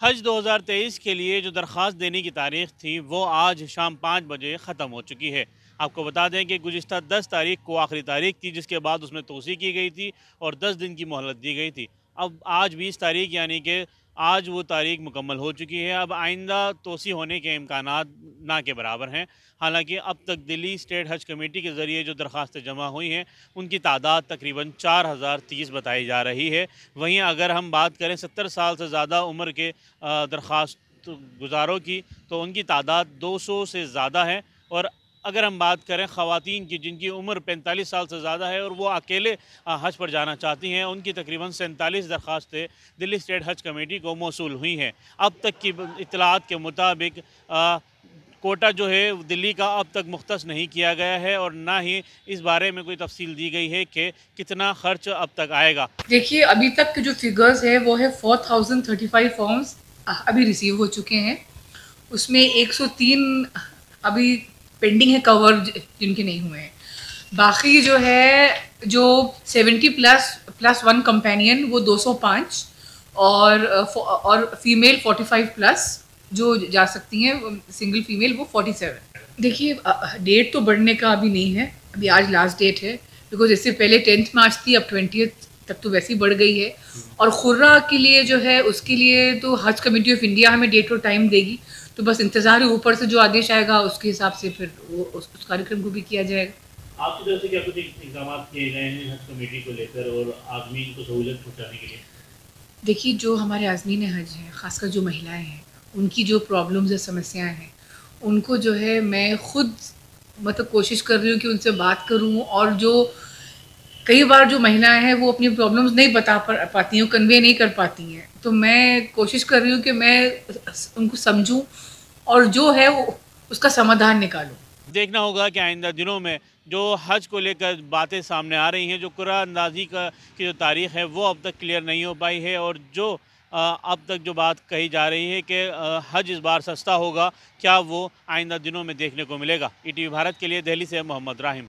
हज 2023 के लिए जो दरख्वास्त देने की तारीख थी वो आज शाम 5 बजे ख़त्म हो चुकी है। आपको बता दें कि गुज़िश्ता 10 तारीख को आखिरी तारीख थी जिसके बाद उसमें तोसी की गई थी और 10 दिन की मोहलत दी गई थी। अब आज 20 तारीख यानी कि आज वो तारीख मुकम्मल हो चुकी है। अब आइंदा तोसी होने के इम्कानात ना के बराबर हैं। हालांकि अब तक दिल्ली स्टेट हज कमेटी के ज़रिए जो दरख्वास्तें जमा हुई हैं उनकी तादाद तकरीबन 4030 बताई जा रही है। वहीं अगर हम बात करें 70 साल से ज़्यादा उम्र के दरख्वास्त गुज़ारों की तो उनकी तादाद 200 से ज़्यादा है। और अगर हम बात करें ख़वातीन की जिनकी उम्र 45 साल से ज़्यादा है और वो अकेले हज पर जाना चाहती हैं, उनकी तकरीबन 47 दरख्वास्तें दिल्ली स्टेट हज कमेटी को मौसूल हुई हैं। अब तक की इत्तलात के मुताबिक कोटा जो है दिल्ली का अब तक मुख्तस नहीं किया गया है और ना ही इस बारे में कोई तफसील दी गई है कि कितना ख़र्च अब तक आएगा। देखिए, अभी तक के जो फिगर्स है वो है 4035 फॉर्म्स अभी रिसीव हो चुके हैं। उसमें 103 अभी पेंडिंग है कवर, जिनके नहीं हुए हैं। बाकी जो है, जो 70 प्लस प्लस वन कंपेनियन वो 205 और फीमेल 45 प्लस जो जा सकती हैं, सिंगल फीमेल वो 47। देखिए, डेट तो बढ़ने का अभी नहीं है, अभी आज लास्ट डेट है। बिकॉज इससे पहले 10 मार्च थी, अब 20 तक तो वैसे ही बढ़ गई है। और खुर्रा के लिए जो है उसके लिए तो हज कमेटी ऑफ इंडिया हमें डेट और टाइम देगी, तो बस इंतज़ार है, ऊपर से जो आदेश आएगा उसके हिसाब से फिर वो उस कार्यक्रम को भी किया जाएगा। आपकी तरफ से क्या कुछ इंतजाम किए गए हैं हज कमेटी को लेकर और आज़मीन को सहूलियत पहुँचाने के लिए? देखिए, जो हमारे आज़मीन हज हैं, ख़ासकर जो महिलाएं हैं, उनकी जो प्रॉब्लम्स या समस्याएं हैं, उनको जो है मैं खुद मतलब कोशिश कर रही हूँ कि उनसे बात करूँ। और जो कई बार जो महिलाएं हैं वो अपनी प्रॉब्लम्स नहीं बता पाती हैं, कन्वे नहीं कर पाती हैं, तो मैं कोशिश कर रही हूँ कि मैं उनको समझूं और जो है वो उसका समाधान निकालूं। देखना होगा कि आइंदा दिनों में जो हज को लेकर बातें सामने आ रही हैं, जो कुरान अंदाज़ी का की जो तारीख़ है वो अब तक क्लियर नहीं हो पाई है और जो अब तक जो बात कही जा रही है कि हज इस बार सस्ता होगा, क्या वो आइंदा दिनों में देखने को मिलेगा। ईटीवी भारत के लिए दिल्ली से मोहम्मद राहिम।